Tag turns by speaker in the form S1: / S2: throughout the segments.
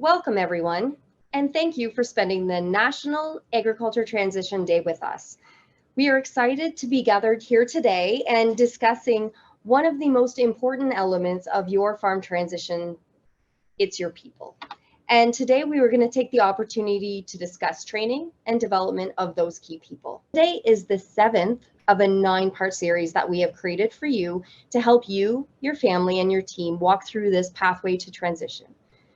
S1: Welcome, everyone, and thank you for spending the National Agriculture Transition Day with us. We are excited to be gathered here today and discussing one of the most important elements of your farm transition. It's your people. And today we were going to take the opportunity to discuss training and development of those key people. Today is the 7th of a 9-part series that we have created for you to help you, your family, and your team walk through this pathway to transition.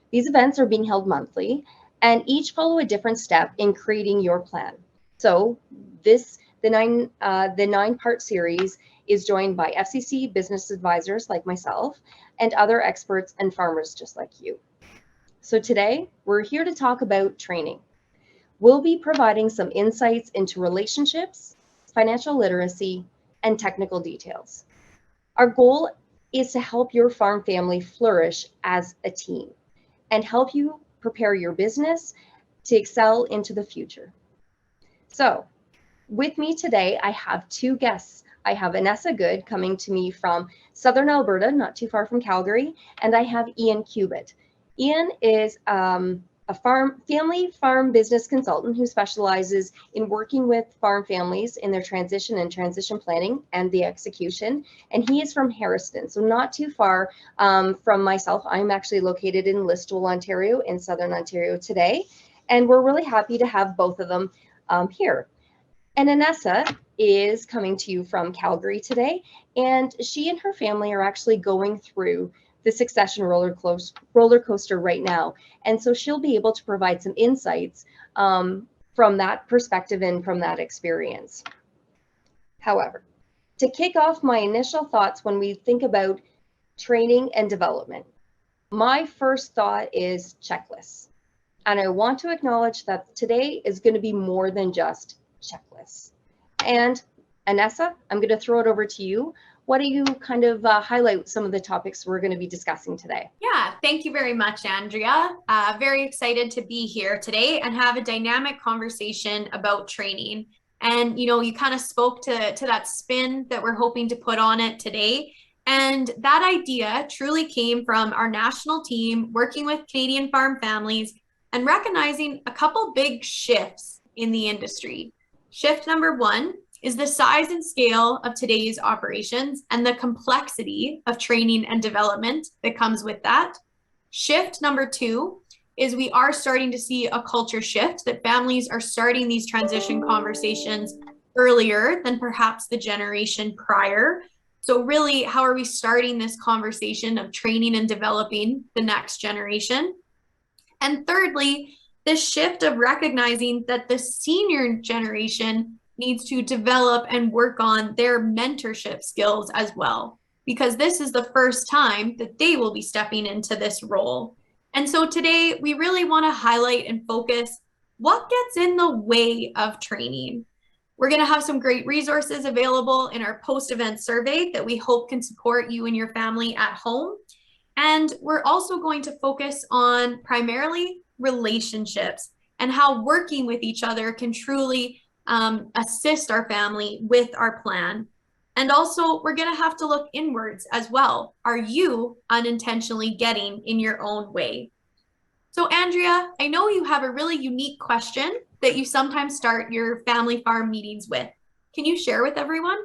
S1: These events are being held monthly and each follow a different step in creating your plan. So the 9-part series is joined by FCC business advisors like myself and other experts and farmers just like you. So today we're here to talk about training. We'll be providing some insights into relationships, financial literacy, and technical details. Our goal is to help your farm family flourish as a team and help you prepare your business to excel into the future. So with me today, I have 2 guests. I have Annessa Good coming to me from Southern Alberta, not too far from Calgary, and I have Ian Cubitt. Ian is a family farm business consultant who specializes in working with farm families in their transition and transition planning and the execution. And he is from Harriston, so not too far from myself. I'm actually located in Listowel, Ontario, in Southern Ontario today. And we're really happy to have both of them here. And Annessa is coming to you from Calgary today, and she and her family are actually going through the succession roller coaster right now. And so she'll be able to provide some insights from that perspective and from that experience. However, to kick off my initial thoughts when we think about training and development, my first thought is checklists. And I want to acknowledge that today is going to be more than just checklists. And Annessa, I'm going to throw it over to you. Why don't you kind of highlight some of the topics we're going to be discussing today?
S2: Yeah, thank you very much, Andrea. Very excited to be here today and have a dynamic conversation about training. And, you kind of spoke to that spin that we're hoping to put on it today. And that idea truly came from our national team working with Canadian farm families and recognizing a couple big shifts in the industry. Shift number 1 is the size and scale of today's operations and the complexity of training and development that comes with that. Shift number 2 is we are starting to see a culture shift, that families are starting these transition conversations earlier than perhaps the generation prior. So really, how are we starting this conversation of training and developing the next generation? And thirdly, this shift of recognizing that the senior generation needs to develop and work on their mentorship skills as well, because this is the first time that they will be stepping into this role. And so today we really want to highlight and focus what gets in the way of training. We're going to have some great resources available in our post-event survey that we hope can support you and your family at home. And we're also going to focus on primarily relationships and how working with each other can truly assist our family with our plan. And also, we're going to have to look inwards as well. Are you unintentionally getting in your own way? So, Andrea, I know you have a really unique question that you sometimes start your family farm meetings with. Can you share with everyone?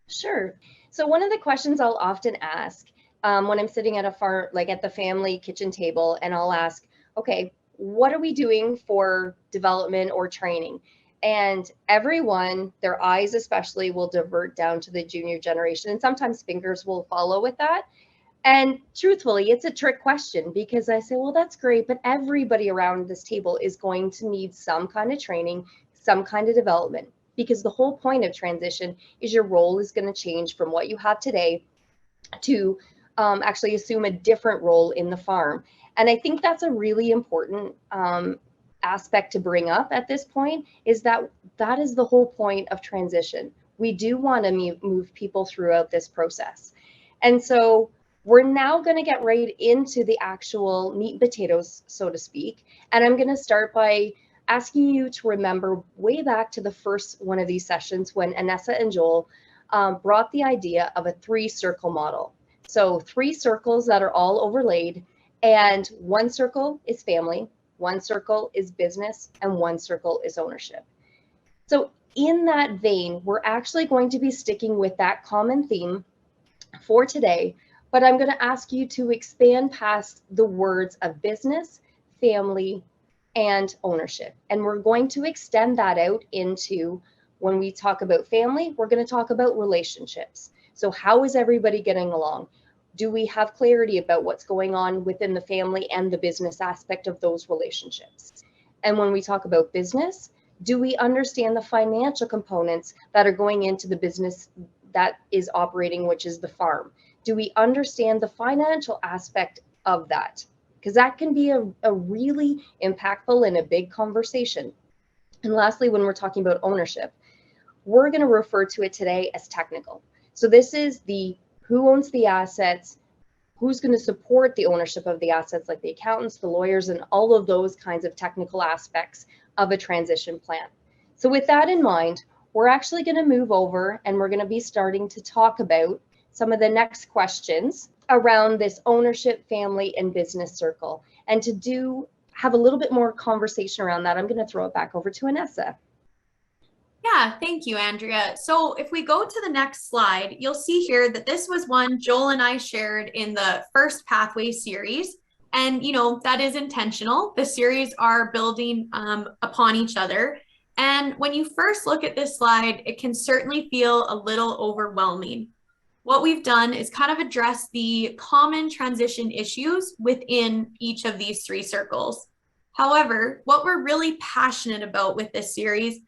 S1: Sure. So one of the questions I'll often ask when I'm sitting at a farm, like at the family kitchen table, and I'll ask, okay, what are we doing for development or training? And everyone, their eyes especially, will divert down to the junior generation, and sometimes fingers will follow with that. And truthfully, it's a trick question, because I say, well, that's great, but everybody around this table is going to need some kind of training, some kind of development, because the whole point of transition is your role is going to change from what you have today to actually assume a different role in the farm. And I think that's a really important aspect to bring up at this point, is that that is the whole point of transition. We do want to move people throughout this process. And so we're now going to get right into the actual meat and potatoes, so to speak. And I'm going to start by asking you to remember way back to the first one of these sessions when Annessa and Joel brought the idea of a 3-circle model. So 3 circles that are all overlaid, And one circle is family, one circle is business, and one circle is ownership. So in that vein, we're actually going to be sticking with that common theme for today, but I'm going to ask you to expand past the words of business, family, and ownership. And we're going to extend that out into, when we talk about family, we're going to talk about relationships. So how is everybody getting along? Do we have clarity about what's going on within the family and the business aspect of those relationships? And when we talk about business, do we understand the financial components that are going into the business that is operating, which is the farm? Do we understand the financial aspect of that? Because that can be a really impactful and a big conversation. And lastly, when we're talking about ownership, we're going to refer to it today as technical. So this is the who owns the assets, who's going to support the ownership of the assets, like the accountants, the lawyers, and all of those kinds of technical aspects of a transition plan. So with that in mind, we're actually going to move over and we're going to be starting to talk about some of the next questions around this ownership, family, and business circle. And to have a little bit more conversation around that, I'm going to throw it back over to Annessa.
S2: Yeah, thank you, Andrea. So if we go to the next slide, you'll see here that this was one Joel and I shared in the first Pathway series. And, that is intentional. The series are building upon each other. And when you first look at this slide, it can certainly feel a little overwhelming. What we've done is kind of address the common transition issues within each of these three circles. However, what we're really passionate about with this series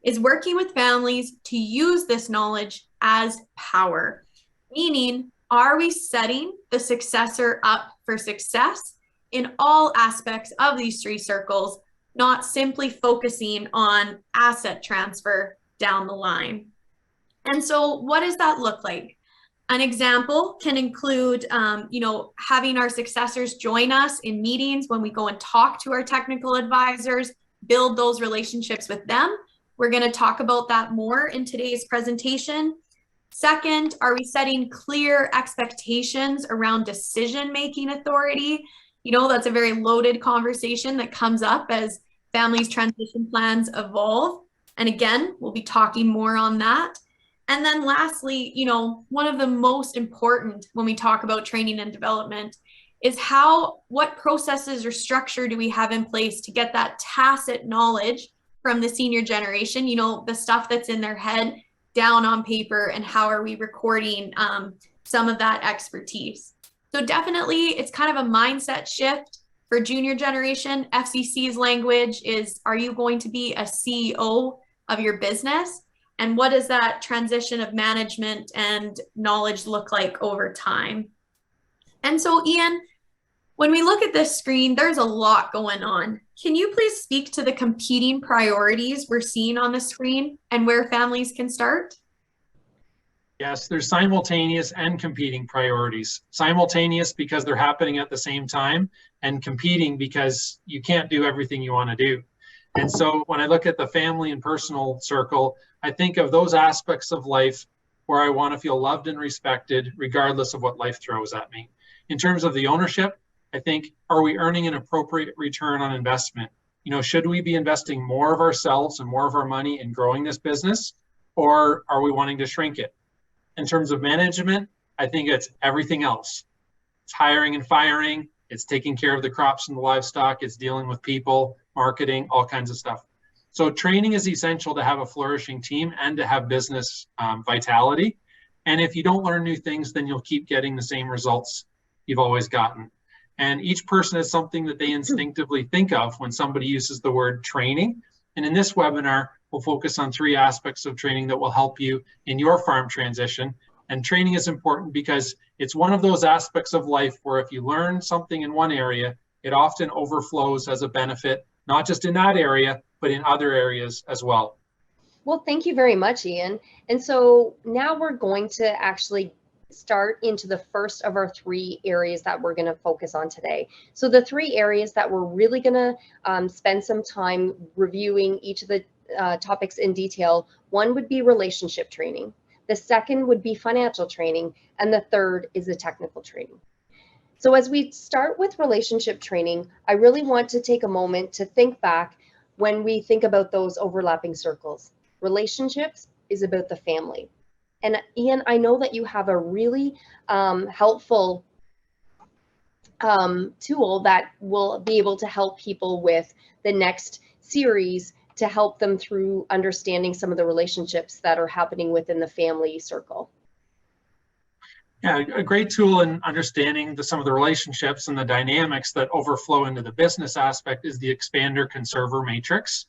S2: is working with families to use this knowledge as power. Meaning, are we setting the successor up for success in all aspects of these three circles, not simply focusing on asset transfer down the line? And so what does that look like? An example can include, having our successors join us in meetings when we go and talk to our technical advisors, build those relationships with them. We're going to talk about that more in today's presentation. Second, are we setting clear expectations around decision-making authority? That's a very loaded conversation that comes up as families' transition plans evolve. And again, we'll be talking more on that. And then lastly, one of the most important when we talk about training and development is what processes or structure do we have in place to get that tacit knowledge from the senior generation, the stuff that's in their head down on paper, and how are we recording some of that expertise? So definitely it's kind of a mindset shift for junior generation. FCC's language is, are you going to be a CEO of your business? And what does that transition of management and knowledge look like over time? And so, Ian, when we look at this screen, there's a lot going on. Can you please speak to the competing priorities we're seeing on the screen and where families can start?
S3: Yes, there's simultaneous and competing priorities. Simultaneous because they're happening at the same time, and competing because you can't do everything you want to do. And so when I look at the family and personal circle, I think of those aspects of life where I want to feel loved and respected, regardless of what life throws at me. In terms of the ownership, I think, are we earning an appropriate return on investment? Should we be investing more of ourselves and more of our money in growing this business, or are we wanting to shrink it? In terms of management, I think it's everything else. It's hiring and firing, it's taking care of the crops and the livestock, it's dealing with people, marketing, all kinds of stuff. So training is essential to have a flourishing team and to have business vitality. And if you don't learn new things, then you'll keep getting the same results you've always gotten. And each person has something that they instinctively think of when somebody uses the word training. And in this webinar, we'll focus on 3 aspects of training that will help you in your farm transition. And training is important because it's one of those aspects of life where if you learn something in one area, it often overflows as a benefit, not just in that area, but in other areas as well.
S1: Well, thank you very much, Ian. And so now we're going to actually start into the first of our 3 areas that we're going to focus on today. So the 3 areas that we're really going to spend some time reviewing each of the topics in detail. One would be relationship training. The second would be financial training. And the third is the technical training. So as we start with relationship training, I really want to take a moment to think back when we think about those overlapping circles. Relationships is about the family. And Ian, I know that you have a really helpful tool that will be able to help people with the next series to help them through understanding some of the relationships that are happening within the family circle.
S3: Yeah, a great tool in understanding some of the relationships and the dynamics that overflow into the business aspect is the expander conserver matrix.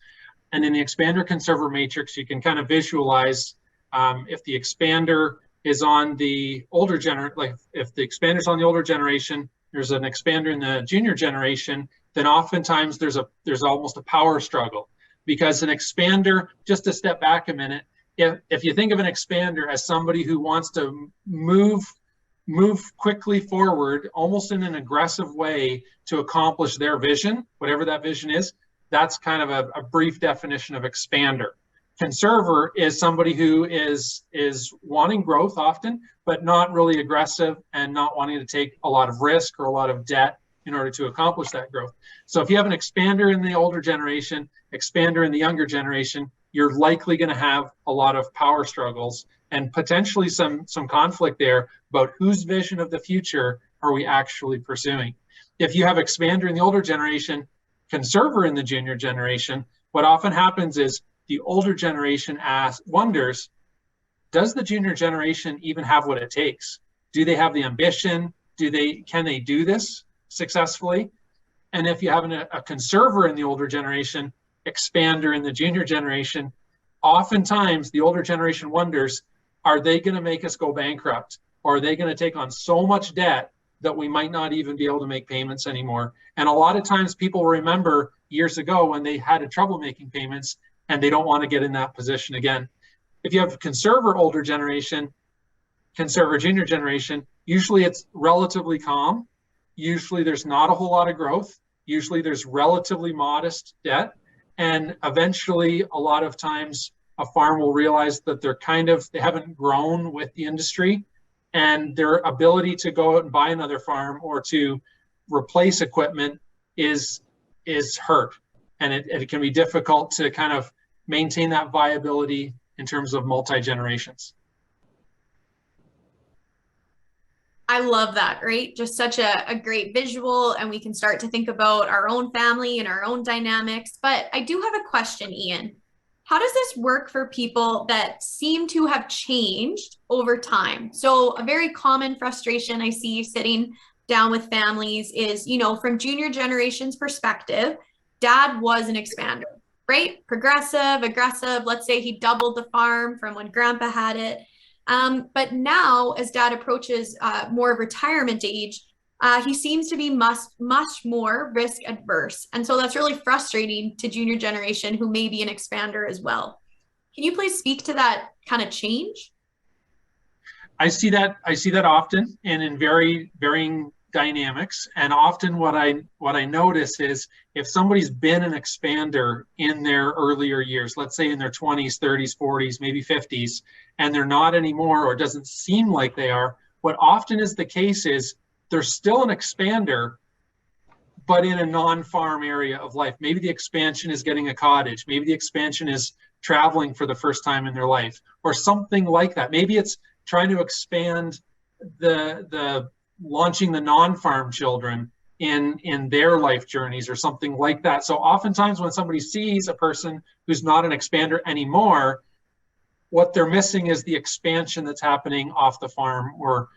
S3: And in the expander conserver matrix, you can kind of visualize if the expander is on the older generation, like if the expander is on the older generation, there's an expander in the junior generation, then oftentimes there's almost a power struggle, because an expander, just to step back a minute, if you think of an expander as somebody who wants to move quickly forward, almost in an aggressive way to accomplish their vision, whatever that vision is, that's kind of a brief definition of expander. Conserver is somebody who is wanting growth often, but not really aggressive and not wanting to take a lot of risk or a lot of debt in order to accomplish that growth. So if you have an expander in the older generation, expander in the younger generation, you're likely going to have a lot of power struggles and potentially some conflict there about whose vision of the future are we actually pursuing. If you have expander in the older generation, conserver in the junior generation, what often happens is the older generation wonders, does the junior generation even have what it takes? Do they have the ambition? Can they do this successfully? And if you have a conserver in the older generation, expander in the junior generation, oftentimes the older generation wonders, are they going to make us go bankrupt? Or are they going to take on so much debt that we might not even be able to make payments anymore? And a lot of times people remember years ago when they had trouble making payments, and they don't want to get in that position again. If you have conserver older generation, conserver junior generation, usually it's relatively calm. Usually there's not a whole lot of growth. Usually there's relatively modest debt. And eventually, a lot of times, a farm will realize that they haven't grown with the industry, and their ability to go out and buy another farm or to replace equipment is hurt. And it can be difficult to kind of maintain that viability in terms of multi-generations.
S2: I love that, right? Just such a great visual, and we can start to think about our own family and our own dynamics. But I do have a question, Ian. How does this work for people that seem to have changed over time? So a very common frustration I see sitting down with families is, from junior generation's perspective, dad was an expander, right? Progressive, aggressive. Let's say he doubled the farm from when grandpa had it. But now, as dad approaches more of retirement age, he seems to be much more risk adverse. And so that's really frustrating to junior generation who may be an expander as well. Can you please speak to that kind of change?
S3: I see that often, and in very varying dynamics. And often what I notice is if somebody's been an expander in their earlier years, let's say in their 20s, 30s, 40s, maybe 50s, and they're not anymore, or it doesn't seem like they are, what often is the case is they're still an expander, but in a non-farm area of life. Maybe the expansion is getting a cottage. Maybe the expansion is traveling for the first time in their life, or something like that. Maybe it's trying to expand the launching the non-farm children in their life journeys or something like that. So oftentimes when somebody sees a person who's not an expander anymore, what they're missing is the expansion that's happening off the farm, or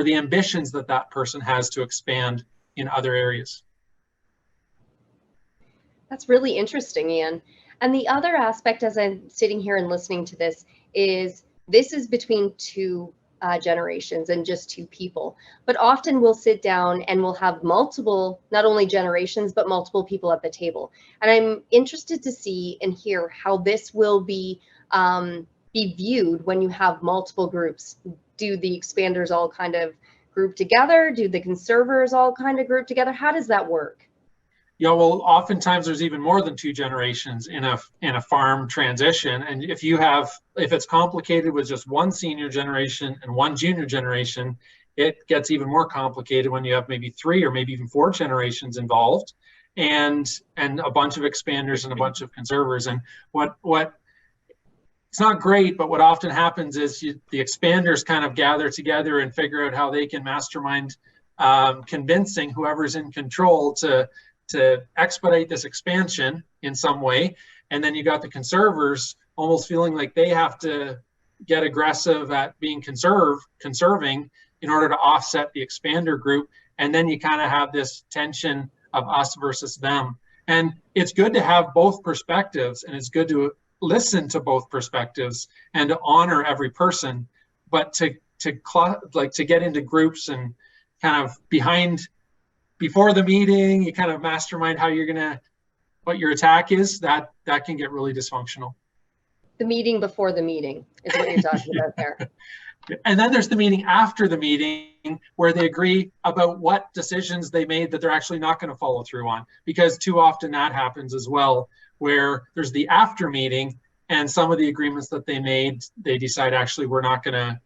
S3: the ambitions that person has to expand in other areas.
S1: That's really interesting, Ian. And the other aspect, as I'm sitting here and listening to this is between two generations and just two people. But often we'll sit down and we'll have multiple, not only generations, but multiple people at the table. And I'm interested to see and hear how this will be viewed when you have multiple groups. Do the expanders all kind of group together? Do the conservers all kind of group together? How does that work?
S3: Yeah, well, oftentimes there's even more than two generations in a farm transition. And if it's complicated with just one senior generation and one junior generation, it gets even more complicated when you have maybe 3 or maybe even 4 generations involved, and a bunch of expanders and a bunch of conservers. And what it's not great, but what often happens is the expanders kind of gather together and figure out how they can mastermind convincing whoever's in control to expedite this expansion in some way. And then you got the conservers almost feeling like they have to get aggressive at being conserving in order to offset the expander group. And then you kind of have this tension of us versus them. And it's good to have both perspectives, and it's good to listen to both perspectives and to honor every person. But to get into groups and kind of before the meeting, you kind of mastermind how you're gonna, what your attack is, that can get really dysfunctional.
S1: The meeting before the meeting is what you're talking about there.
S3: And then there's the meeting after the meeting where they agree about what decisions they made that they're actually not going to follow through on, because too often that happens as well, where there's the after meeting and some of the agreements that they made, they decide actually we're not going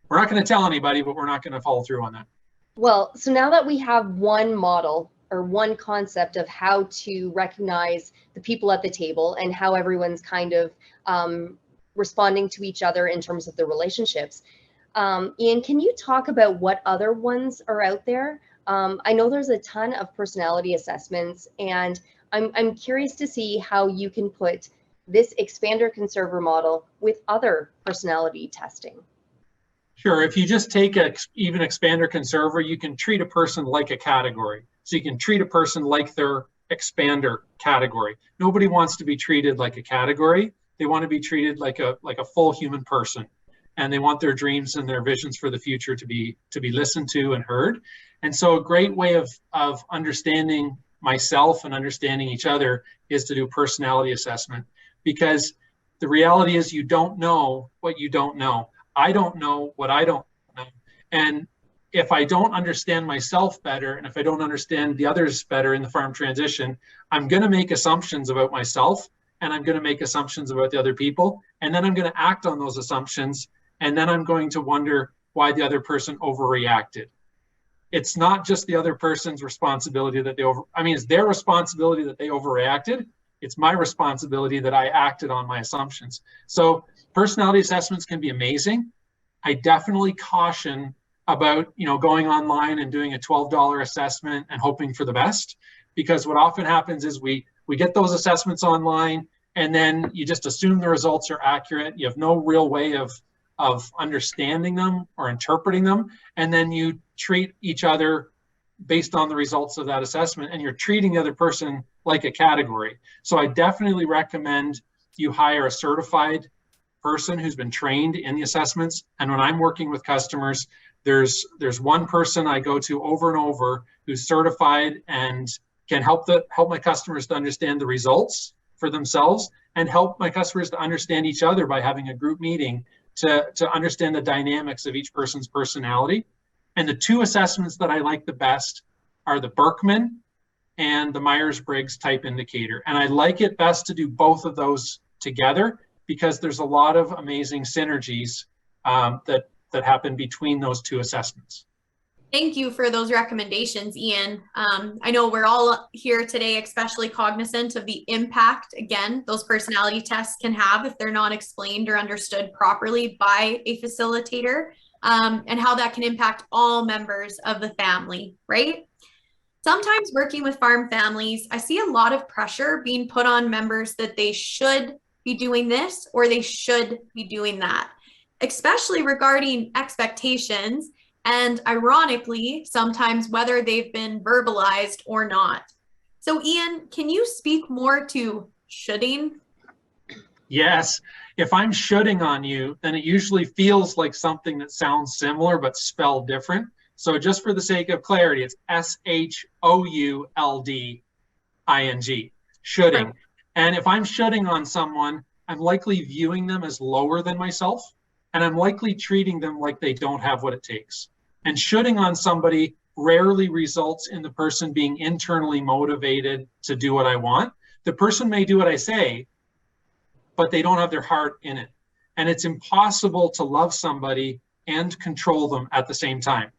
S3: to tell anybody, but we're not going to follow through on that.
S1: Well, so now that we have one model or one concept of how to recognize the people at the table and how everyone's kind of responding to each other in terms of the relationships, Ian, can you talk about what other ones are out there? I know there's a ton of personality assessments, and I'm curious to see how you can put this expander conserver model with other personality testing.
S3: Sure. If you just take even expander conserver, you can treat a person like a category. So you can treat a person like their expander category. Nobody wants to be treated like a category. They want to be treated like a full human person, and they want their dreams and their visions for the future to be listened to and heard. And so a great way of understanding myself and understanding each other is to do personality assessment, because the reality is you don't know what you don't know. I don't know what I don't know. And if I don't understand myself better, and if I don't understand the others better in the farm transition, I'm going to make assumptions about myself, and I'm going to make assumptions about the other people, and then I'm going to act on those assumptions, and then I'm going to wonder why the other person overreacted. It's not just the other person's responsibility that it's their responsibility that they overreacted. It's my responsibility that I acted on my assumptions. So personality assessments can be amazing. I definitely caution about going online and doing a $12 assessment and hoping for the best, because what often happens is we get those assessments online, and then you just assume the results are accurate. You have no real way of understanding them or interpreting them, and then you treat each other based on the results of that assessment, and you're treating the other person like a category. So I definitely recommend you hire a certified person who's been trained in the assessments. And when I'm working with customers, there's one person I go to over and over who's certified and can help my customers to understand the results for themselves, and help my customers to understand each other by having a group meeting to understand the dynamics of each person's personality. And the 2 assessments that I like the best are the Berkman and the Myers-Briggs type indicator. And I like it best to do both of those together, because there's a lot of amazing synergies that happen between those 2 assessments.
S2: Thank you for those recommendations, Ian. I know we're all here today, especially cognizant of the impact, again, those personality tests can have if they're not explained or understood properly by a facilitator, and how that can impact all members of the family, right? Sometimes working with farm families, I see a lot of pressure being put on members that they should be doing this or they should be doing that, especially regarding expectations, and ironically, sometimes whether they've been verbalized or not. So Ian, can you speak more to shoulding?
S3: Yes. If I'm shoulding on you, then it usually feels like something that sounds similar but spelled different. So just for the sake of clarity, it's S-H-O-U-L-D-I-N-G, shoulding.
S2: Right.
S3: And if I'm shoulding on someone, I'm likely viewing them as lower than myself, and I'm likely treating them like they don't have what it takes. And shoulding on somebody rarely results in the person being internally motivated to do what I want. The person may do what I say, but they don't have their heart in it. And it's impossible to love somebody and control them at the same time.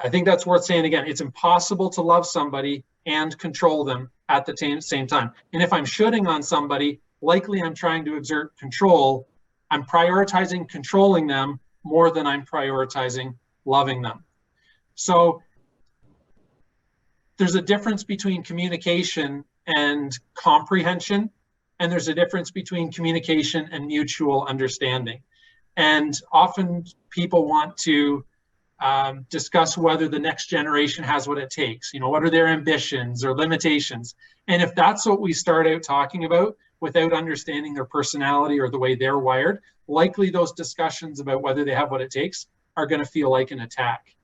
S3: I think that's worth saying again. It's impossible to love somebody and control them at the same time. And if I'm shooting on somebody, likely I'm trying to exert control. I'm prioritizing controlling them more than I'm prioritizing loving them. So there's a difference between communication and comprehension, and there's a difference between communication and mutual understanding. And often people want to discuss whether the next generation has what it takes. You know, what are their ambitions or limitations? And if that's what we start out talking about without understanding their personality or the way they're wired, likely those discussions about whether they have what it takes are going to feel like an attack.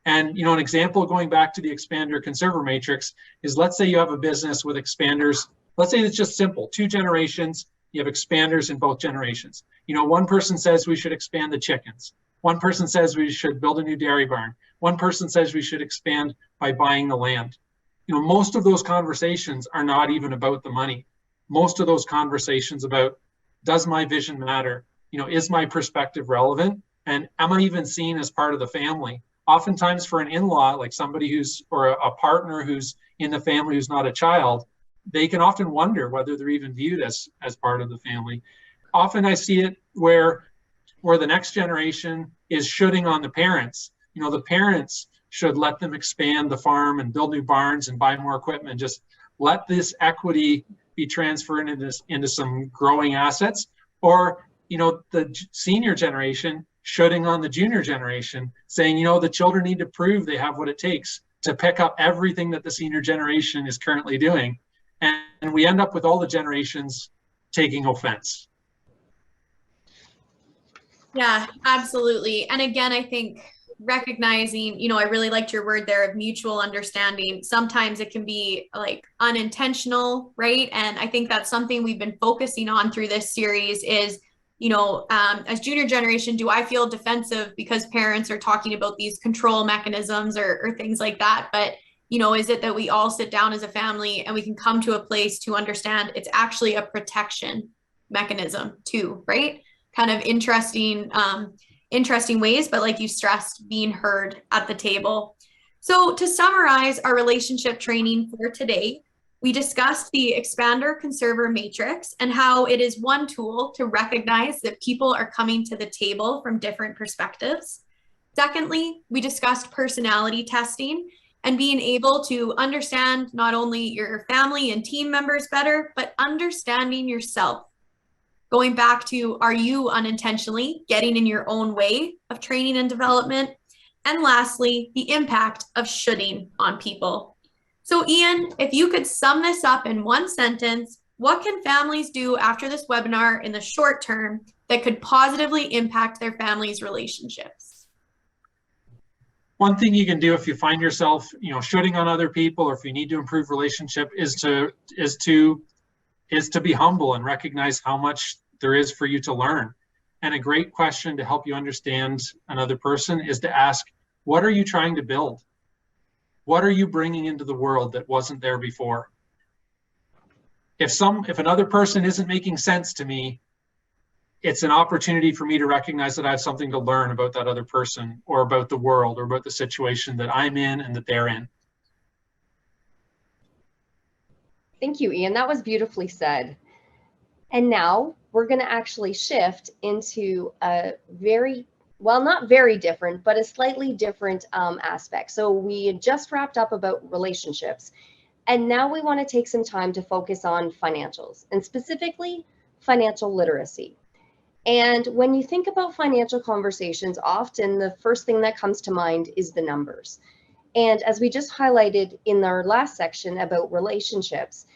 S3: And, you know, an example going back to the expander conserver matrix is, let's say you have a business with expanders. Let's say it's just simple, 2 generations, you have expanders in both generations. You know, one person says we should expand the chickens. One person says we should build a new dairy barn. One person says we should expand by buying the land. You know, most of those conversations are not even about the money. Most of those conversations about, does my vision matter? You know, is my perspective relevant? And am I even seen as part of the family? Oftentimes for an in-law, like somebody who's, or a partner who's in the family who's not a child, they can often wonder whether they're even viewed as part of the family. Often I see it where the next generation is shooting on the parents. You know, the parents should let them expand the farm and build new barns and buy more equipment. Just let this equity be transferred into some growing assets. Or, you know, the senior generation shooting on the junior generation, saying, you know, the children need to prove they have what it takes to pick up everything that the senior generation is currently doing. And we end up with all the generations taking offense.
S2: Yeah, absolutely. And again, I think recognizing, you know, I really liked your word there of mutual understanding. Sometimes it can be like unintentional, right? And I think that's something we've been focusing on through this series is, you know, as junior generation, do I feel defensive because parents are talking about these control mechanisms or things like that? But, you know, is it that we all sit down as a family and we can come to a place to understand it's actually a protection mechanism too, right? Kind of interesting ways, but like you stressed, being heard at the table. So to summarize our relationship training for today, we discussed the expander conserver matrix and how it is one tool to recognize that people are coming to the table from different perspectives. Secondly, we discussed personality testing and being able to understand not only your family and team members better, but understanding yourself. Going back to, are you unintentionally getting in your own way of training and development? And lastly, the impact of shooting on people. So Ian, if you could sum this up in one sentence, what can families do after this webinar in the short term that could positively impact their families' relationships?
S3: One thing you can do if you find yourself, you know, shooting on other people, or if you need to improve relationship, is to be humble and recognize how much there is for you to learn. And a great question to help you understand another person is to ask, what are you trying to build? What are you bringing into the world that wasn't there before? If another person isn't making sense to me, it's an opportunity for me to recognize that I have something to learn about that other person, or about the world, or about the situation that I'm in and that they're in.
S1: Thank you, Ian. That was beautifully said. And now we're going to actually shift into a very, well, not very different, but a slightly different aspect. So we had just wrapped up about relationships, and now we want to take some time to focus on financials, and specifically financial literacy. And when you think about financial conversations, often the first thing that comes to mind is the numbers. And as we just highlighted in our last section about relationships,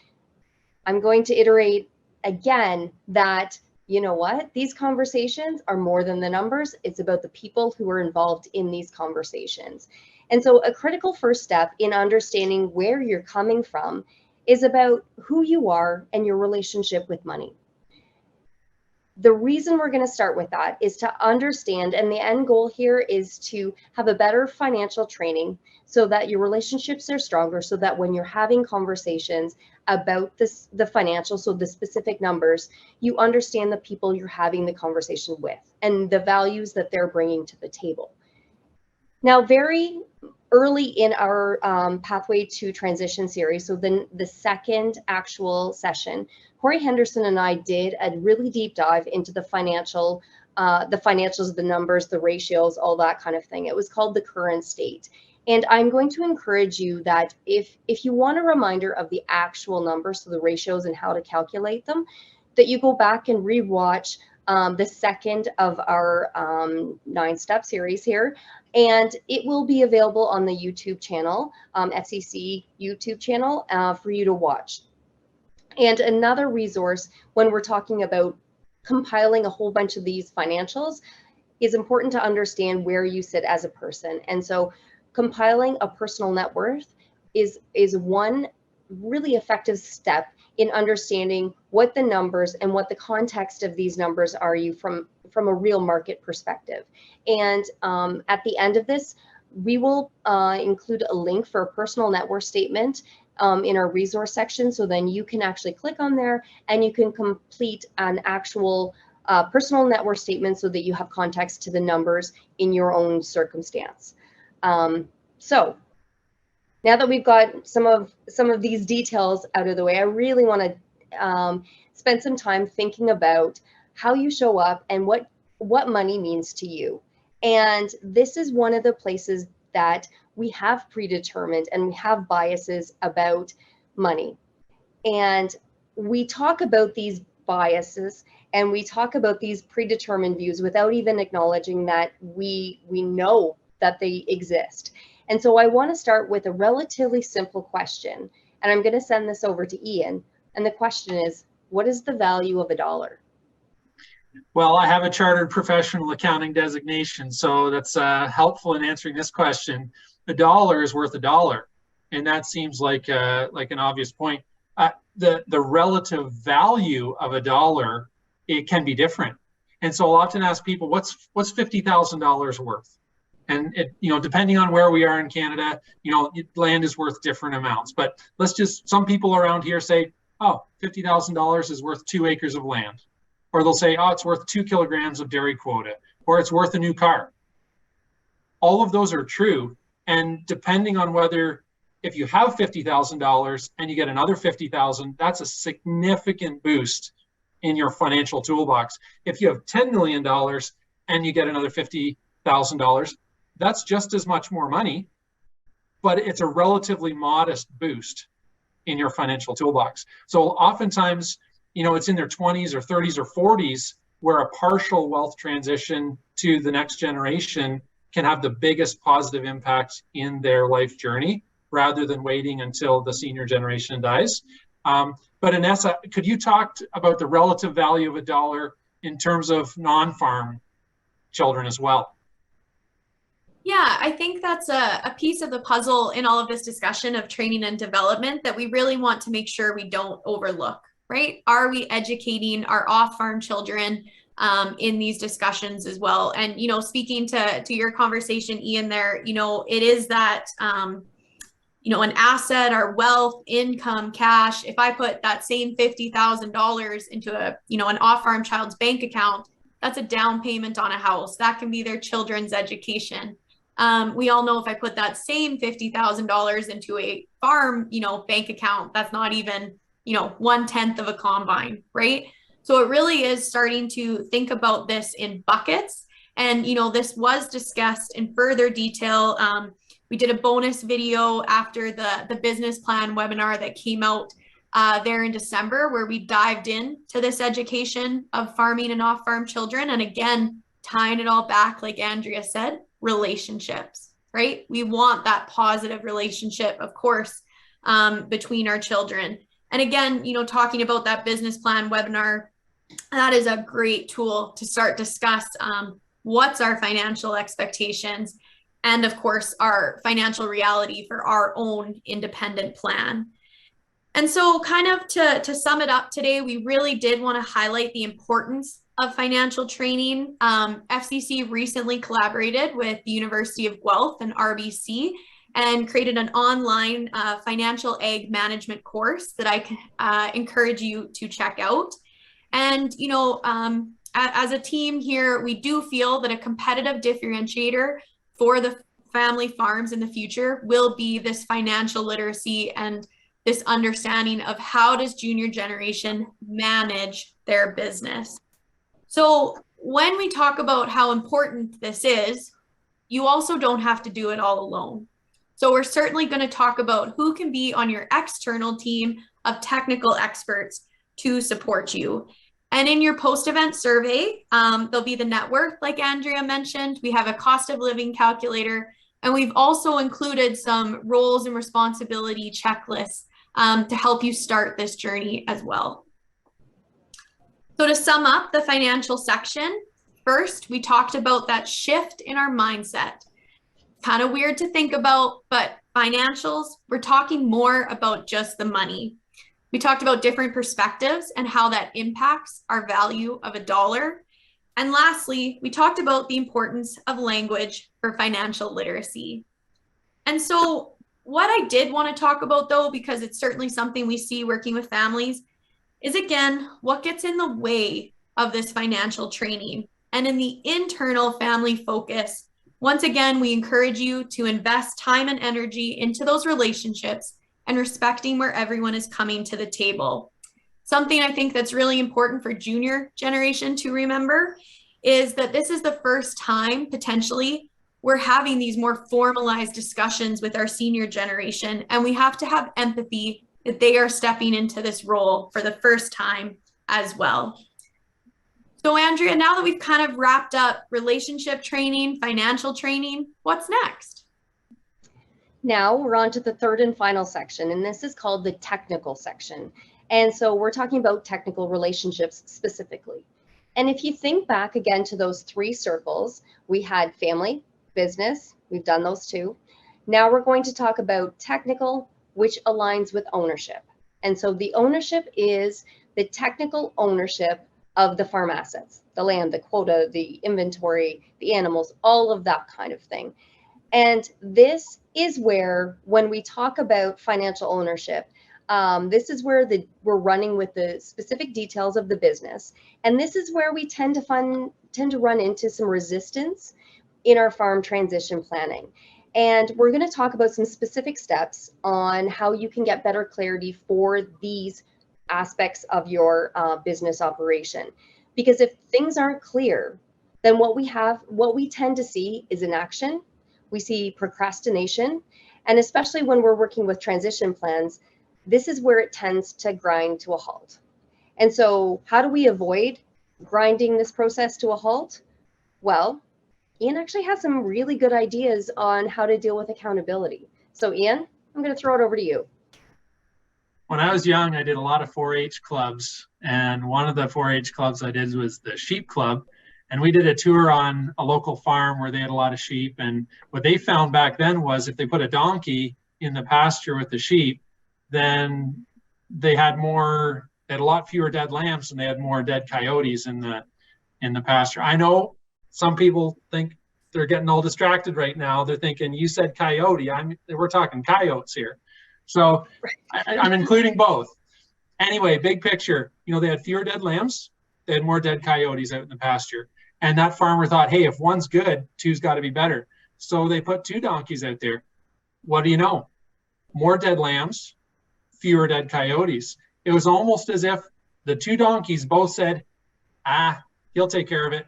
S1: I'm going to iterate again that, you know what, these conversations are more than the numbers. It's about the people who are involved in these conversations. And so a critical first step in understanding where you're coming from is about who you are and your relationship with money. the reason we're going to start with that is to understand, and the end goal here is to have a better financial training so that your relationships are stronger, so that when you're having conversations about the financial, so the specific numbers, you understand the people you're having the conversation with and the values that they're bringing to the table. Now, very early in our Pathway to Transition series, so then the second actual session, Corey Henderson and I did a really deep dive into the financials, the numbers, the ratios, all that kind of thing. It was called The Current State. And I'm going to encourage you that if you want a reminder of the actual numbers, so the ratios and how to calculate them, that you go back and rewatch the second of our 9-step series here. And it will be available on the YouTube channel, FCC YouTube channel, for you to watch. And another resource when we're talking about compiling a whole bunch of these financials is important to understand where you sit as a person. And so compiling a personal net worth is one really effective step in understanding what the numbers and what the context of these numbers are you from a real market perspective. And at the end of this, we will include a link for a personal net worth statement in our resource section. So then you can actually click on there and you can complete an actual personal net worth statement so that you have context to the numbers in your own circumstance. So now that we've got some of these details out of the way, I really want to spend some time thinking about how you show up and what money means to you. And this is one of the places that we have predetermined and we have biases about money. And we talk about these biases and we talk about these predetermined views without even acknowledging that we know that they exist. And so I want to start with a relatively simple question, and I'm going to send this over to Ian. And the question is, what is the value of a dollar?
S3: Well, I have a chartered professional accounting designation, so that's helpful in answering this question. A dollar is worth a dollar, and that seems like an obvious point. The relative value of a dollar, it can be different, and so I'll often ask people, what's $50,000 worth? And it, depending on where we are in Canada, land is worth different amounts. But some people around here say, oh, $50,000 is worth 2 acres of land. Or they'll say, oh, it's worth 2 kilograms of dairy quota, or it's worth a new car. All of those are true. And depending on if you have $50,000 and you get another $50,000, that's a significant boost in your financial toolbox. If you have $10 million and you get another $50,000, that's just as much more money, but it's a relatively modest boost in your financial toolbox. So oftentimes, it's in their 20s or 30s or 40s where a partial wealth transition to the next generation can have the biggest positive impact in their life journey rather than waiting until the senior generation dies. But Annessa, could you talk about the relative value of a dollar in terms of non-farm children as well?
S2: Yeah, I think that's a piece of the puzzle in all of this discussion of training and development that we really want to make sure we don't overlook, right? Are we educating our off-farm children in these discussions as well? And, speaking to your conversation, Ian, there, it is that, an asset, our wealth, income, cash. If I put that same $50,000 into an off-farm child's bank account, that's a down payment on a house. That can be their children's education. We all know if I put that same $50,000 into a farm, bank account, that's not even, 1/10 of a combine, right? So it really is starting to think about this in buckets. And, this was discussed in further detail. We did a bonus video after the business plan webinar that came out there in December, where we dived into this education of farming and off-farm children. And again, tying it all back, like Andrea said, relationships, right? We want that positive relationship, of course, between our children. And again, talking about that business plan webinar, that is a great tool to start discuss what's our financial expectations and, of course, our financial reality for our own independent plan. And so kind of to sum it up today, we really did want to highlight the importance of financial training, FCC recently collaborated with the University of Guelph and RBC and created an online financial ag management course that I encourage you to check out. And, you know, as a team here, we do feel that a competitive differentiator for the family farms in the future will be this financial literacy and this understanding of how does junior generation manage their business. So when we talk about how important this is, you also don't have to do it all alone. So we're certainly going to talk about who can be on your external team of technical experts to support you. And in your post-event survey, there'll be the net worth, like Andrea mentioned. We have a cost of living calculator, and we've also included some roles and responsibility checklists to help you start this journey as well. So to sum up the financial section, first, we talked about that shift in our mindset. Kind of weird to think about, but financials, we're talking more about just the money. We talked about different perspectives and how that impacts our value of a dollar. And lastly, we talked about the importance of language for financial literacy. And so what I did want to talk about, though, because it's certainly something we see working with families, is again, what gets in the way of this financial training. And in the internal family focus, once again, we encourage you to invest time and energy into those relationships and respecting where everyone is coming to the table. Something I think that's really important for junior generation to remember is that this is the first time, potentially, we're having these more formalized discussions with our senior generation, and we have to have empathy that they are stepping into this role for the first time as well. So Andrea, now that we've kind of wrapped up relationship training, financial training, what's next?
S1: Now we're on to the third and final section, and this is called the technical section. And so we're talking about technical relationships specifically. And if you think back again to those three circles, we had family, business, we've done those two. Now we're going to talk about technical, which aligns with ownership. And so the ownership is the technical ownership of the farm assets, the land, the quota, the inventory, the animals, all of that kind of thing. And this is where, when we talk about financial ownership, this is where we're running with the specific details of the business. And this is where we tend to run into some resistance in our farm transition planning. And we're going to talk about some specific steps on how you can get better clarity for these aspects of your business operation. Because if things aren't clear, then what we tend to see is inaction. We see procrastination. And especially when we're working with transition plans, this is where it tends to grind to a halt. And so how do we avoid grinding this process to a halt? Well, Ian actually has some really good ideas on how to deal with accountability. So Ian, I'm going to throw it over to you.
S3: When I was young, I did a lot of 4-H clubs. And one of the 4-H clubs I did was the sheep club. And we did a tour on a local farm where they had a lot of sheep. And what they found back then was if they put a donkey in the pasture with the sheep, then they had a lot fewer dead lambs and they had more dead coyotes in the pasture. I know some people think they're getting all distracted right now. They're thinking, you said coyote, we're talking coyotes here. So I'm including both. Anyway, big picture, they had fewer dead lambs. They had more dead coyotes out in the pasture. And that farmer thought, hey, if one's good, two's got to be better. So they put 2 donkeys out there. What do you know? More dead lambs, fewer dead coyotes. It was almost as if the 2 donkeys both said, he'll take care of it,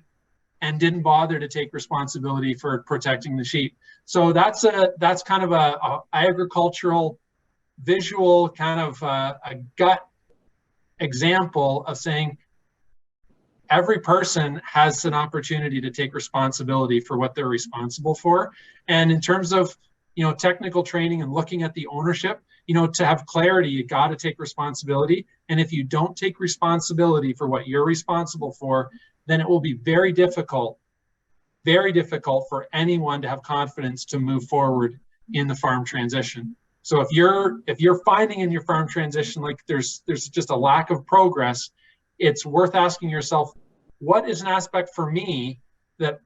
S3: and didn't bother to take responsibility for protecting the sheep. So that's kind of a agricultural visual kind of a gut example of saying every person has an opportunity to take responsibility for what they're responsible for. And in terms of technical training and looking at the ownership, to have clarity, you got to take responsibility. And if you don't take responsibility for what you're responsible for, then it will be very difficult for anyone to have confidence to move forward in the farm transition. So if you're finding in your farm transition like there's just a lack of progress, it's worth asking yourself, what is an aspect for me that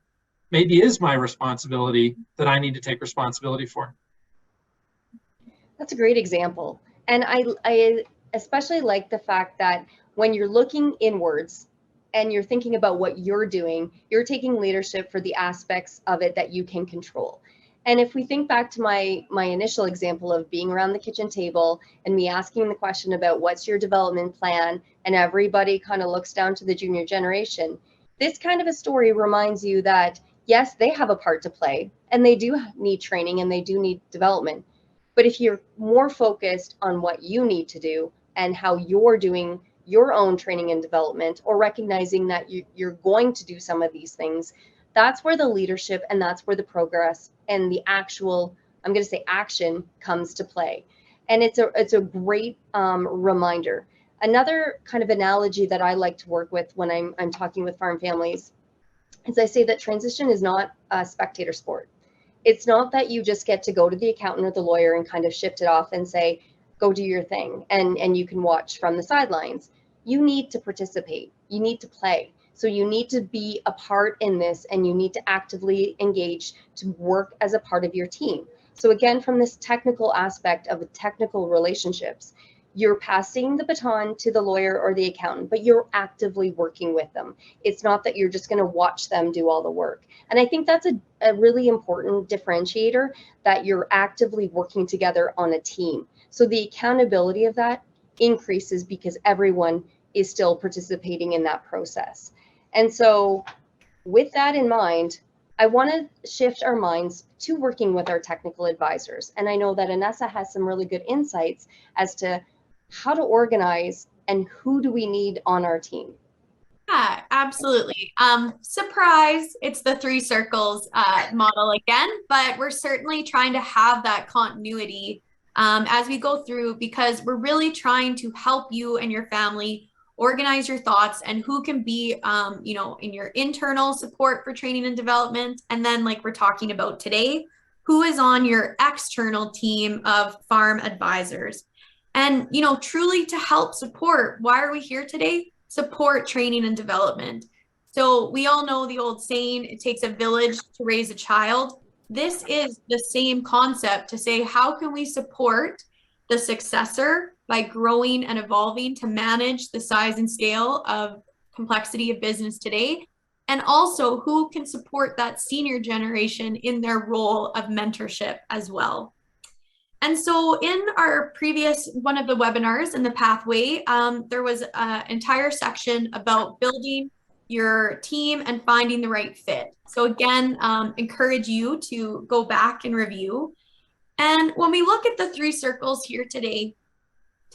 S3: maybe is my responsibility that I need to take responsibility for?
S1: That's a great example. And I especially like the fact that when you're looking inwards and you're thinking about what you're doing, you're taking leadership for the aspects of it that you can control. And if we think back to my initial example of being around the kitchen table and me asking the question about what's your development plan, and everybody kind of looks down to the junior generation, this kind of a story reminds you that yes, they have a part to play and they do need training and they do need development. But if you're more focused on what you need to do and how you're doing your own training and development, or recognizing that you're going to do some of these things, that's where the leadership and that's where the progress and the actual, I'm going to say, action comes to play. And it's a great reminder. Another kind of analogy that I like to work with when I'm talking with farm families is I say that transition is not a spectator sport. It's not that you just get to go to the accountant or the lawyer and kind of shift it off and say, go do your thing, and you can watch from the sidelines. You need to participate. You need to play. So you need to be a part in this, and you need to actively engage to work as a part of your team. So again, from this technical aspect of technical relationships, you're passing the baton to the lawyer or the accountant, but you're actively working with them. It's not that you're just going to watch them do all the work. And I think that's a really important differentiator, that you're actively working together on a team. So the accountability of that increases because everyone is still participating in that process. And so with that in mind, I want to shift our minds to working with our technical advisors. And I know that Annessa has some really good insights as to how to organize and who do we need on our team.
S2: Yeah, absolutely. Surprise, it's the three circles model again, but we're certainly trying to have that continuity as we go through, because we're really trying to help you and your family organize your thoughts and who can be, in your internal support for training and development. And then, like we're talking about today, who is on your external team of farm advisors. And, truly to help support, why are we here today? Support training and development. So we all know the old saying, it takes a village to raise a child. This is the same concept to say, how can we support the successor by growing and evolving to manage the size and scale of complexity of business today? And also, who can support that senior generation in their role of mentorship as well? And so in our previous one of the webinars in the pathway, there was an entire section about building your team and finding the right fit. So again, encourage you to go back and review. And when we look at the three circles here today,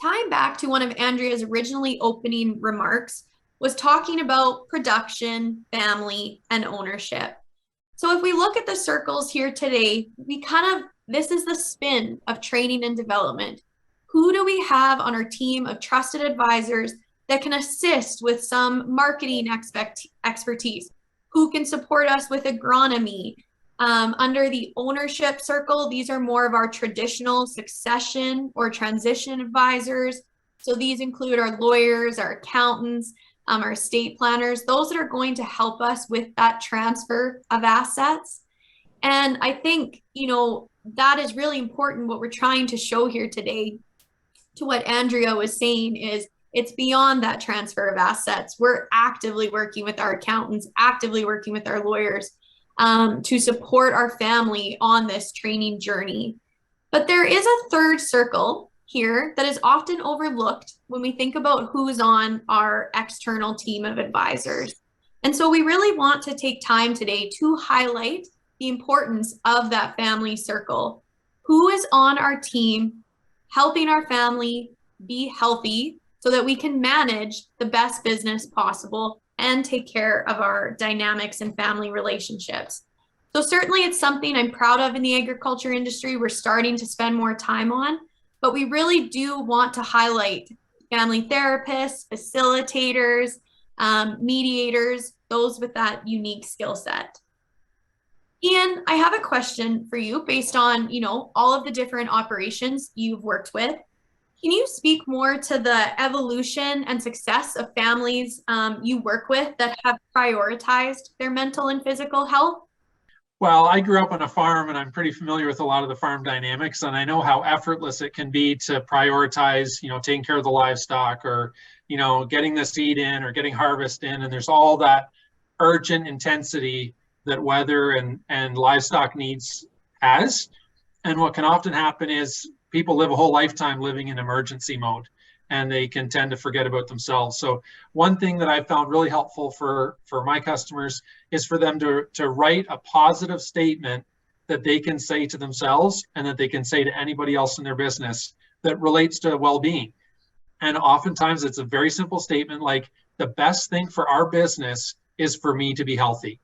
S2: tying back to one of Andrea's originally opening remarks, was talking about production, family, and ownership. So if we look at the circles here today, this is the spin of training and development. Who do we have on our team of trusted advisors that can assist with some marketing expertise? Who can support us with agronomy? Under the ownership circle, these are more of our traditional succession or transition advisors. So these include our lawyers, our accountants, our estate planners, those that are going to help us with that transfer of assets. And I think, that is really important. What we're trying to show here today, to what Andrea was saying, is it's beyond that transfer of assets. We're actively working with our accountants, actively working with our lawyers to support our family on this training journey. But there is a third circle here that is often overlooked when we think about who's on our external team of advisors. And so we really want to take time today to highlight the importance of that family circle. Who is on our team helping our family be healthy so that we can manage the best business possible and take care of our dynamics and family relationships. So certainly it's something I'm proud of in the agriculture industry. We're starting to spend more time on, but we really do want to highlight family therapists, facilitators, mediators, those with that unique skill set. Ian, I have a question for you based on, all of the different operations you've worked with. Can you speak more to the evolution and success of families you work with that have prioritized their mental and physical health?
S3: Well, I grew up on a farm and I'm pretty familiar with a lot of the farm dynamics, and I know how effortless it can be to prioritize, taking care of the livestock, or, getting the seed in or getting harvest in. And there's all that urgent intensity that weather and livestock needs has. And what can often happen is people live a whole lifetime living in emergency mode, and they can tend to forget about themselves. So one thing that I found really helpful for my customers is for them to write a positive statement that they can say to themselves and that they can say to anybody else in their business that relates to well-being. And oftentimes it's a very simple statement like, the best thing for our business is for me to be healthy.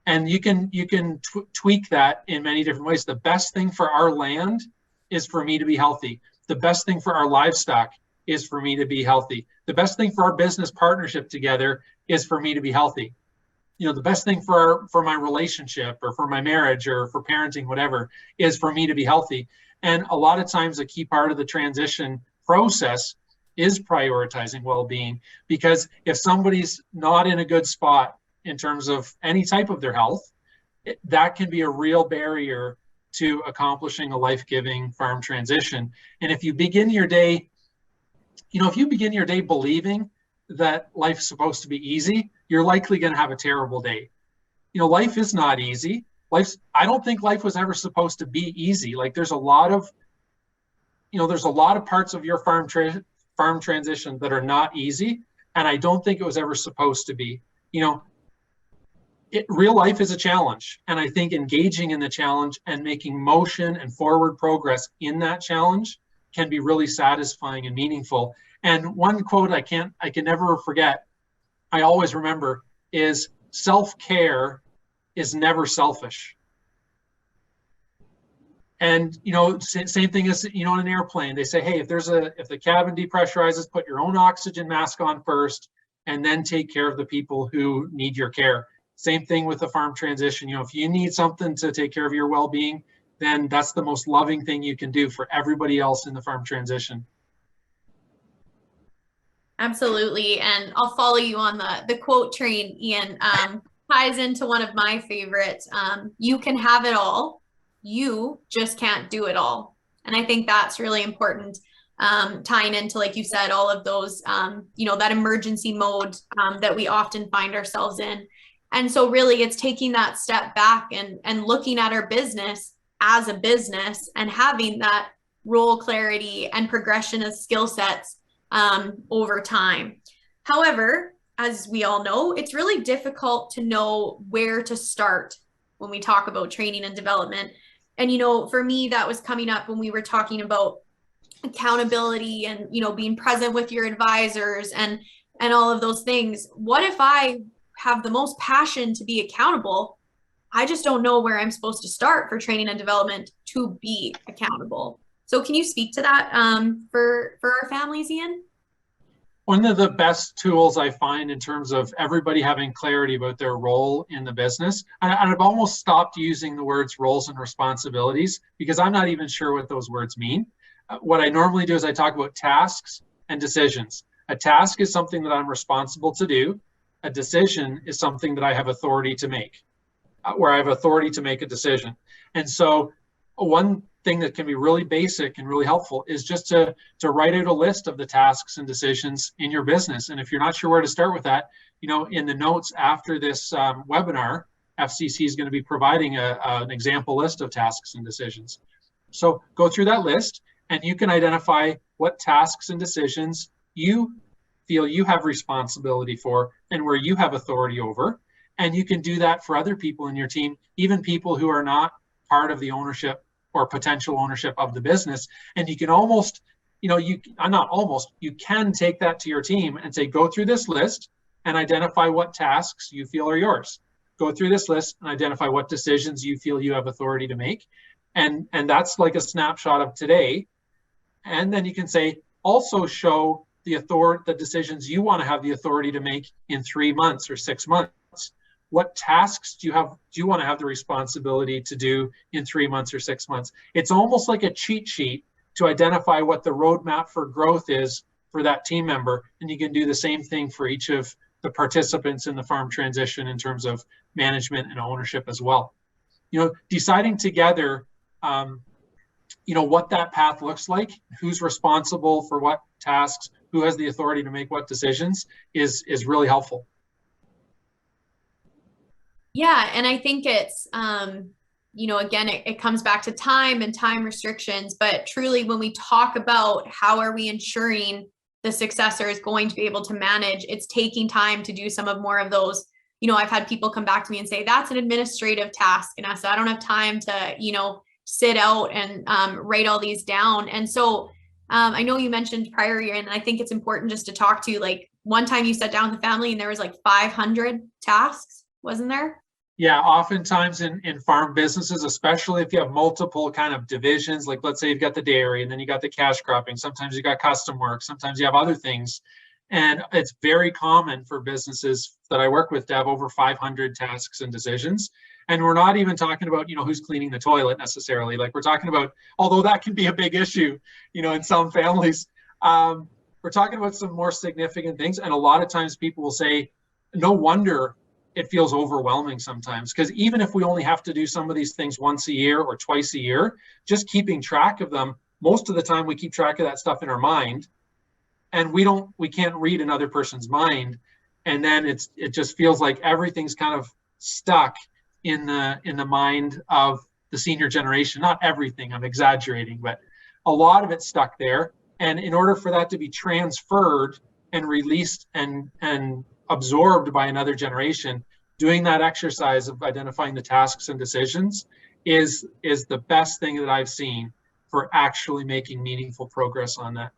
S3: And you can tweak that in many different ways. The best thing for our land is for me to be healthy. The best thing for our livestock is for me to be healthy. The best thing for our business partnership together is for me to be healthy. The best thing for my relationship or for my marriage or for parenting, whatever, is for me to be healthy. And a lot of times a key part of the transition process is prioritizing well-being, because if somebody's not in a good spot in terms of any type of their health, that can be a real barrier to accomplishing a life-giving farm transition. And if you begin your day, believing that life's supposed to be easy, you're likely going to have a terrible day. Life is not easy. I don't think life was ever supposed to be easy. Like there's a lot of parts of your farm transition that are not easy, and I don't think it was ever supposed to be. Real life is a challenge, and I think engaging in the challenge and making motion and forward progress in that challenge can be really satisfying and meaningful. And one quote I can never forget, I always remember, is self-care is never selfish. And same thing as in an airplane, they say, hey, if the cabin depressurizes, put your own oxygen mask on first, and then take care of the people who need your care. Same thing with the farm transition. If you need something to take care of your well-being, then that's the most loving thing you can do for everybody else in the farm transition.
S2: Absolutely. And I'll follow you on the quote train, Ian. Ties into one of my favorites. You can have it all. You just can't do it all. And I think that's really important, tying into, like you said, all of those, that emergency mode that we often find ourselves in. And so really it's taking that step back and looking at our business as a business and having that role clarity and progression of skill sets over time. However, as we all know, it's really difficult to know where to start when we talk about training and development. And, for me, that was coming up when we were talking about accountability and, being present with your advisors and all of those things. What if I have the most passion to be accountable? I just don't know where I'm supposed to start for training and development to be accountable. So can you speak to that for our families, Ian?
S3: One of the best tools I find in terms of everybody having clarity about their role in the business, and I've almost stopped using the words roles and responsibilities because I'm not even sure what those words mean. What I normally do is I talk about tasks and decisions. A task is something that I'm responsible to do. A decision is something that I have authority to make, where I have authority to make a decision. And so one thing that can be really basic and really helpful is just to write out a list of the tasks and decisions in your business. And if you're not sure where to start with that, in the notes after this webinar, FCC is going to be providing an example list of tasks and decisions. So go through that list and you can identify what tasks and decisions you feel you have responsibility for and where you have authority over. And you can do that for other people in your team, even people who are not part of the ownership or potential ownership of the business. And you can almost, you can take that to your team and say, go through this list and identify what tasks you feel are yours. Go through this list and identify what decisions you feel you have authority to make. And that's like a snapshot of today. And then you can say, also show the decisions you want to have the authority to make in 3 months or 6 months. What tasks do you want to have the responsibility to do in 3 months or 6 months? It's almost like a cheat sheet to identify what the roadmap for growth is for that team member. And you can do the same thing for each of the participants in the farm transition in terms of management and ownership as well. Deciding together, what that path looks like, who's responsible for what tasks, who has the authority to make what decisions is really helpful.
S2: Yeah, and I think it's, again, it comes back to time and time restrictions, but truly when we talk about how are we ensuring the successor is going to be able to manage, it's taking time to do some of more of those. I've had people come back to me and say, that's an administrative task, Annessa. I don't have time to, sit out and write all these down. And so I know you mentioned prior year, and I think it's important just to talk to, like, one time you sat down with the family and there was like 500 tasks, wasn't there?
S3: Yeah, oftentimes in farm businesses, especially if you have multiple kind of divisions, like let's say you've got the dairy and then you got the cash cropping, sometimes you got custom work, sometimes you have other things. And it's very common for businesses that I work with to have over 500 tasks and decisions. And we're not even talking about, who's cleaning the toilet necessarily. Like, we're talking about, although that can be a big issue, in some families, we're talking about some more significant things. And a lot of times people will say, no wonder it feels overwhelming sometimes, because even if we only have to do some of these things once a year or twice a year, just keeping track of them, most of the time we keep track of that stuff in our mind, and we can't read another person's mind. And then it just feels like everything's kind of stuck in the mind of the senior generation. Not everything, I'm exaggerating, but a lot of it's stuck there. And in order for that to be transferred and released and absorbed by another generation, doing that exercise of identifying the tasks and decisions is the best thing that I've seen for actually making meaningful progress on that.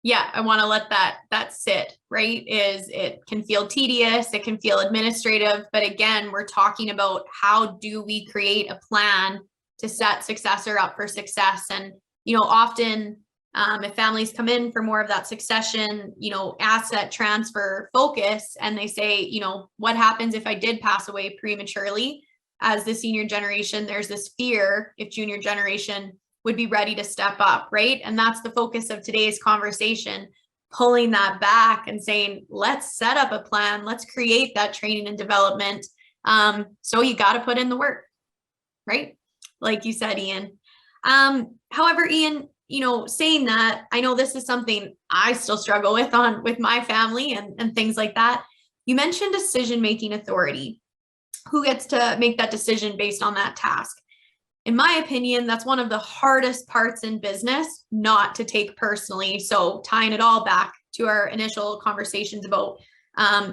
S2: Yeah, I want to let that sit, right? It can feel tedious, it can feel administrative, but again, we're talking about how do we create a plan to set successor up for success. And, often if families come in for more of that succession, asset transfer focus, and they say, what happens if I did pass away prematurely? As the senior generation, there's this fear if junior generation would be ready to step up, right? And that's the focus of today's conversation, pulling that back and saying, let's set up a plan, let's create that training and development. So you got to put in the work, right? Like you said, Ian. However, Ian, saying that, I know this is something I still struggle with my family and things like that. You mentioned decision-making authority. Who gets to make that decision based on that task? In my opinion, that's one of the hardest parts in business not to take personally. So tying it all back to our initial conversations about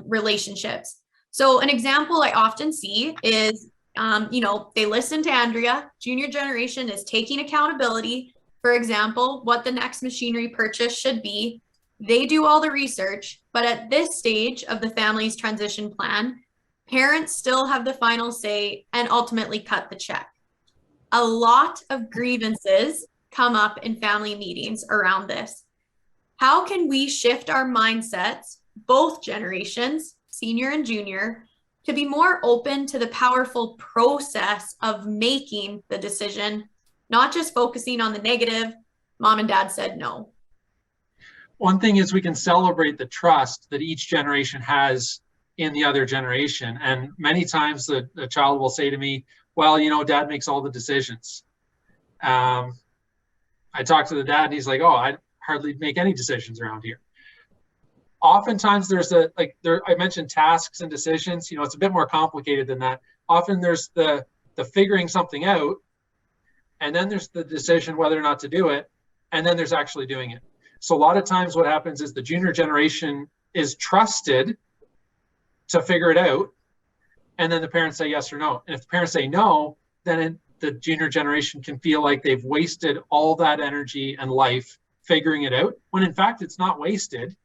S2: relationships. So an example I often see is, they listen to Andrea, junior generation is taking accountability. For example, what the next machinery purchase should be. They do all the research, but at this stage of the family's transition plan, parents still have the final say and ultimately cut the check. A lot of grievances come up in family meetings around this. How can we shift our mindsets, both generations, senior and junior, to be more open to the powerful process of making the decision, not just focusing on the negative, mom and dad said no?
S3: One thing is we can celebrate the trust that each generation has in the other generation. And many times the child will say to me, well, dad makes all the decisions. I talk to the dad and he's like, oh, I hardly make any decisions around here. Oftentimes there's I mentioned tasks and decisions, it's a bit more complicated than that. Often there's the figuring something out, and then there's the decision whether or not to do it, and then there's actually doing it. So a lot of times what happens is the junior generation is trusted to figure it out, and then the parents say yes or no. And if the parents say no, then the junior generation can feel like they've wasted all that energy and life figuring it out, when in fact it's not wasted.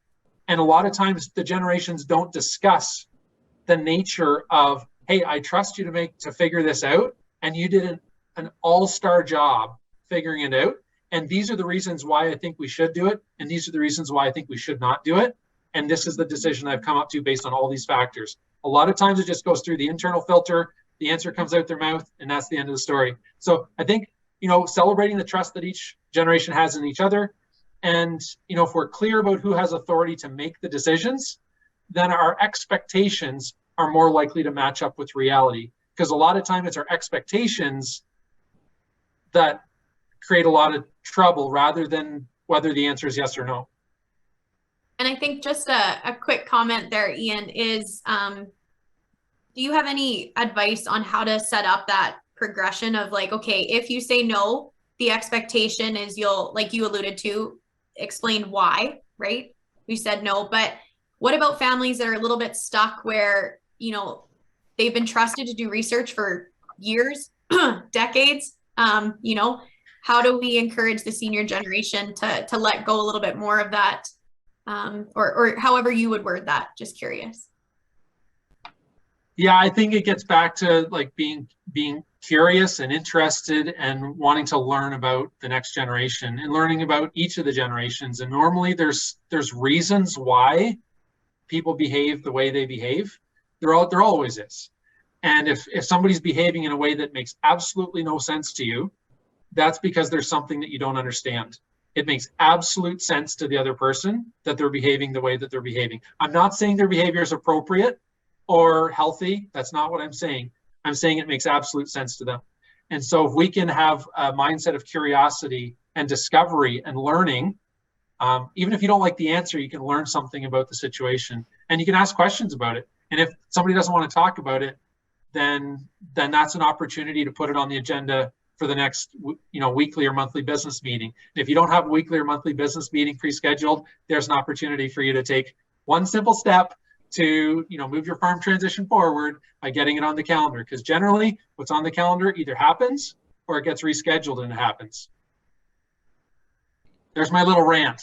S3: And a lot of times the generations don't discuss the nature of, hey, I trust you to figure this out, and you did an all-star job figuring it out. And these are the reasons why I think we should do it, and these are the reasons why I think we should not do it. And this is the decision I've come up to based on all these factors. A lot of times it just goes through the internal filter, the answer comes out their mouth, and that's the end of the story. So I think celebrating the trust that each generation has in each other. And, if we're clear about who has authority to make the decisions, then our expectations are more likely to match up with reality. Because a lot of time it's our expectations that create a lot of trouble rather than whether the answer is yes or no.
S2: And I think just a quick comment there, Ian, is do you have any advice on how to set up that progression of like, okay, if you say no, the expectation is you'll, like you alluded to, explain why, right? You said no, but what about families that are a little bit stuck where, they've been trusted to do research for years, decades, how do we encourage the senior generation to let go a little bit more of that? Or however you would word that, just curious.
S3: Yeah, I think it gets back to like being curious and interested and wanting to learn about the next generation and learning about each of the generations. And normally there's reasons why people behave the way they behave. There always is. And if somebody's behaving in a way that makes absolutely no sense to you, that's because there's something that you don't understand. It makes absolute sense to the other person that they're behaving the way that they're behaving. I'm not saying their behavior is appropriate or healthy. That's not what I'm saying. I'm saying it makes absolute sense to them. And so if we can have a mindset of curiosity and discovery and learning, even if you don't like the answer, you can learn something about the situation and you can ask questions about it. And if somebody doesn't want to talk about it, then that's an opportunity to put it on the agenda for the next weekly or monthly business meeting. And if you don't have a weekly or monthly business meeting pre-scheduled, there's an opportunity for you to take one simple step to move your farm transition forward by getting it on the calendar, because generally what's on the calendar either happens or it gets rescheduled and it happens. There's my little rant.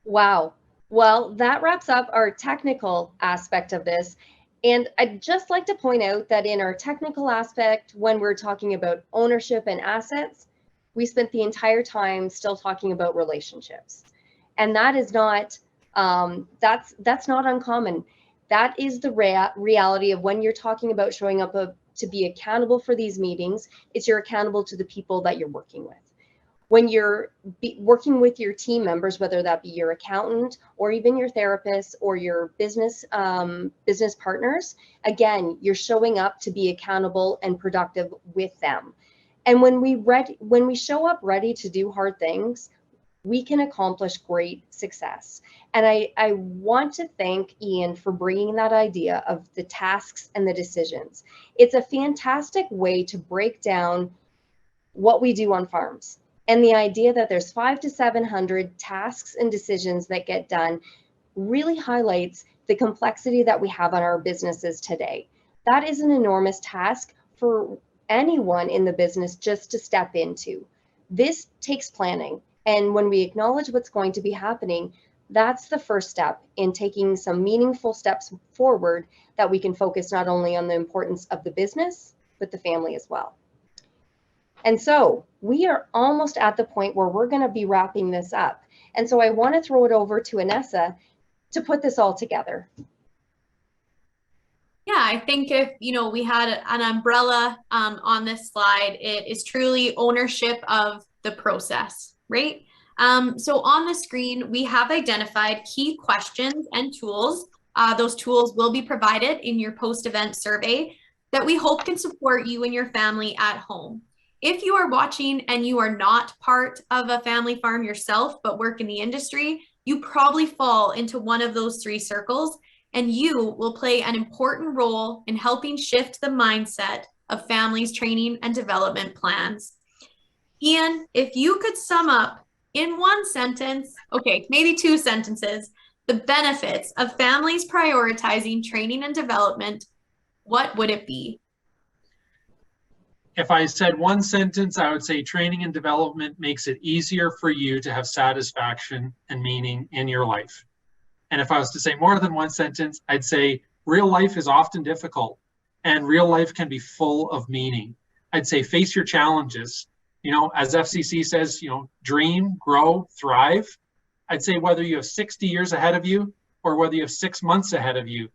S1: Wow. Well, that wraps up our technical aspect of this. And I'd just like to point out that in our technical aspect, when we're talking about ownership and assets, we spent the entire time still talking about relationships. And that is not that's not uncommon. That is the reality of when you're talking about showing up to be accountable for these meetings. It's you're accountable to the people that you're working with. When you're working with your team members, whether that be your accountant or even your therapist or your business partners, again, you're showing up to be accountable and productive with them. And when we show up ready to do hard things, we can accomplish great success. And I want to thank Ian for bringing that idea of the tasks and the decisions. It's a fantastic way to break down what we do on farms. And the idea that there's 500 to 700 tasks and decisions that get done really highlights the complexity that we have on our businesses today. That is an enormous task for anyone in the business just to step into. This takes planning. And when we acknowledge what's going to be happening, that's the first step in taking some meaningful steps forward that we can focus not only on the importance of the business, but the family as well. And so we are almost at the point where we're going to be wrapping this up. And so I want to throw it over to Annessa to put this all together.
S2: Yeah, I think if, we had an umbrella on this slide, it is truly ownership of the process, right? So on the screen, we have identified key questions and tools. Those tools will be provided in your post-event survey that we hope can support you and your family at home. If you are watching and you are not part of a family farm yourself, but work in the industry, you probably fall into one of those three circles, and you will play an important role in helping shift the mindset of families' training and development plans. Ian, if you could sum up in one sentence, okay, maybe two sentences, the benefits of families prioritizing training and development, what would it be?
S3: If I said one sentence, I would say training and development makes it easier for you to have satisfaction and meaning in your life. And if I was to say more than one sentence, I'd say real life is often difficult and real life can be full of meaning. I'd say face your challenges. As FCC says, dream, grow, thrive. I'd say whether you have 60 years ahead of you or whether you have 6 months ahead of you,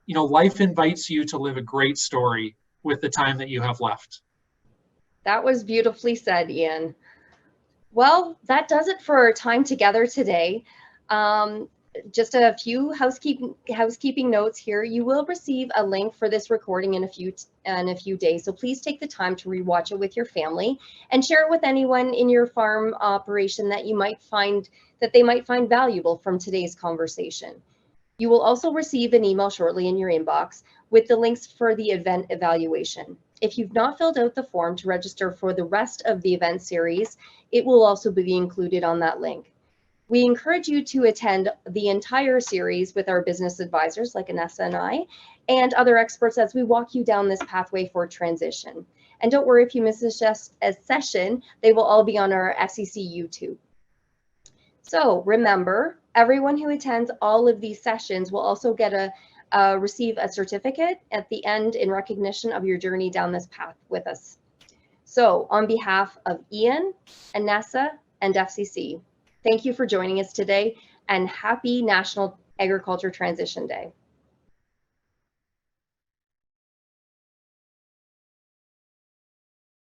S3: life invites you to live a great story with the time that you have left.
S1: That was beautifully said, Ian. Well, that does it for our time together today. Just a few housekeeping notes here. You will receive a link for this recording in a few days, so please take the time to rewatch it with your family and share it with anyone in your farm operation that they might find valuable from today's conversation. You will also receive an email shortly in your inbox with the links for the event evaluation. If you've not filled out the form to register for the rest of the event series, it will also be included on that link. We encourage you to attend the entire series with our business advisors like Annessa and I, and other experts as we walk you down this pathway for transition. And don't worry if you miss a session, they will all be on our FCC YouTube. So remember, everyone who attends all of these sessions will also get receive a certificate at the end in recognition of your journey down this path with us. So on behalf of Ian, Annessa, and FCC, thank you for joining us today, and happy National Agriculture Transition Day.